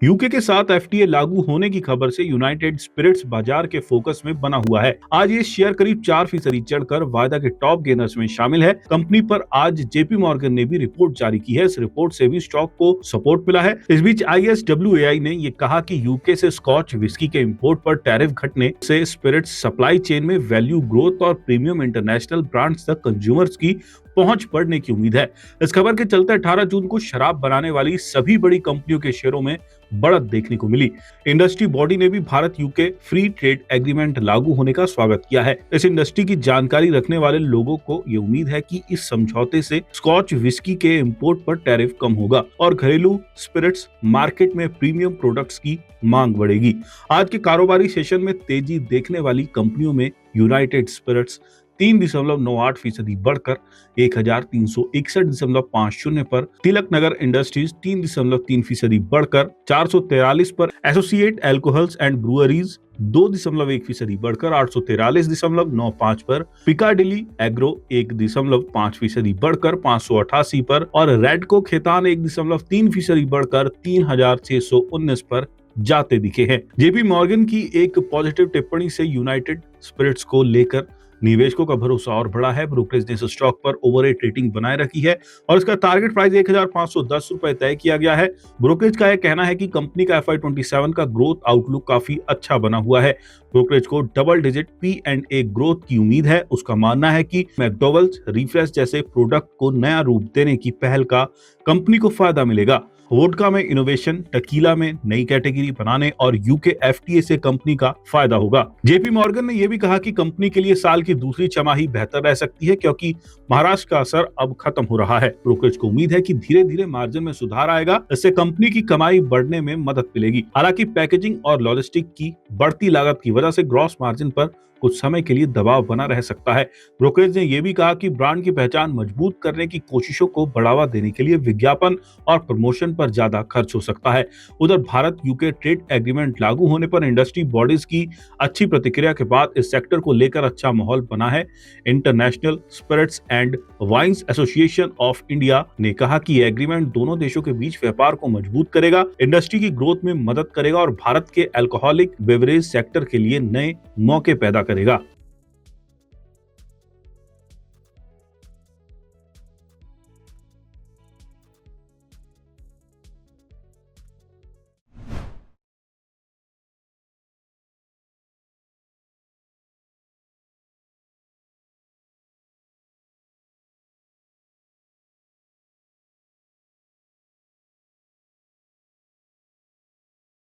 UK के साथ FTA लागू होने की खबर से यूनाइटेड स्पिरिट्स बाजार के फोकस में बना हुआ है। आज ये शेयर करीब 4% चढ़कर वायदा के टॉप गेनर्स में शामिल है। कंपनी पर आज जेपी मॉर्गन ने भी रिपोर्ट जारी की है। इस रिपोर्ट से भी स्टॉक को सपोर्ट मिला है। इस बीच ISWAI ने ये कहा कि यूके से स्कॉच विस्की के इंपोर्ट पर टैरिफ घटने से स्पिरिट्स सप्लाई चेन में वैल्यू ग्रोथ और प्रीमियम इंटरनेशनल ब्रांड्स तक कंज्यूमर्स की पहुंच बढ़ने की उम्मीद है। इस खबर के चलते 18 जून को शराब बनाने वाली सभी बड़ी कंपनियों के शेयरों में बढ़त देखने को मिली। इंडस्ट्री बॉडी ने भी Bharat UK free trade agreement लागू होने का स्वागत किया है। इस इंडस्ट्री की जानकारी रखने वाले लोगों को ये उम्मीद है कि इस समझौते से स्कॉच विस्की के इंपोर्ट पर टैरिफ कम होगा और घरेलू स्पिरिट्स मार्केट में प्रीमियम प्रोडक्ट्स की मांग बढ़ेगी। आज के कारोबारी सेशन में तेजी देखने वाली कंपनियों में यूनाइटेड स्पिरिट्स 3.98% बढ़कर 1361.50 पर, तिलक नगर इंडस्ट्रीज 3.3% बढ़कर 443 पर, एसोसिएट एल्कोहल्स एंड ब्रूअरीज 2.1% बढ़कर 843.95 पर, पिकाडिली एग्रो 1.5% बढ़कर 588 पर और रेडको खेतान 1.3% बढ़कर 3619 पर जाते दिखे हैं। जेपी मॉर्गन की एक पॉजिटिव टिप्पणी से यूनाइटेड स्पिरिट्स को लेकर निवेशकों का भरोसा और बढ़ा है। ब्रोकरेज ने इस स्टॉक पर ओवरएट रेटिंग बनाए रखी है और इसका टारगेट प्राइस 1510 रुपए तय किया गया है। ब्रोकरेज का यह कहना है कि कंपनी का FY27 का ग्रोथ आउटलुक काफी अच्छा बना हुआ है। ब्रोकरेज को डबल डिजिट P&A ग्रोथ की उम्मीद है। उसका मानना है कि मैकडॉवेल्स रिफ्रेश जैसे प्रोडक्ट को नया रूप देने की पहल का कंपनी को फायदा मिलेगा। वोडका में इनोवेशन, टकीला में नई कैटेगरी बनाने और यूके एफटीए से कंपनी का फायदा होगा। जेपी मॉर्गन ने यह भी कहा कि कंपनी के लिए साल की दूसरी छमाही बेहतर रह सकती है क्योंकि महाराष्ट्र का असर अब खत्म हो रहा है। ब्रोकरेज को उम्मीद है कि धीरे धीरे मार्जिन में सुधार आएगा। इससे कंपनी की कमाई बढ़ने में मदद मिलेगी। हालांकि पैकेजिंग और लॉजिस्टिक की बढ़ती लागत की वजह से ग्रॉस मार्जिन पर कुछ समय के लिए दबाव बना रह सकता है। ब्रोकरेज ने यह भी कहा कि ब्रांड की पहचान मजबूत करने की कोशिशों को बढ़ावा देने के लिए विज्ञापन और प्रमोशन पर ज्यादा खर्च हो सकता है। उधर भारत यूके ट्रेड एग्रीमेंट लागू होने पर इंडस्ट्री बॉडीज की अच्छी प्रतिक्रिया के बाद इस सेक्टर को लेकर अच्छा माहौल बना है। International spirits and wines association of India ने कहा कि यह एग्रीमेंट दोनों देशों के बीच व्यापार को मजबूत करेगा, इंडस्ट्री की ग्रोथ में मदद करेगा और भारत के अल्कोहलिक बेवरेज सेक्टर के लिए नए मौके पैदा करेगा।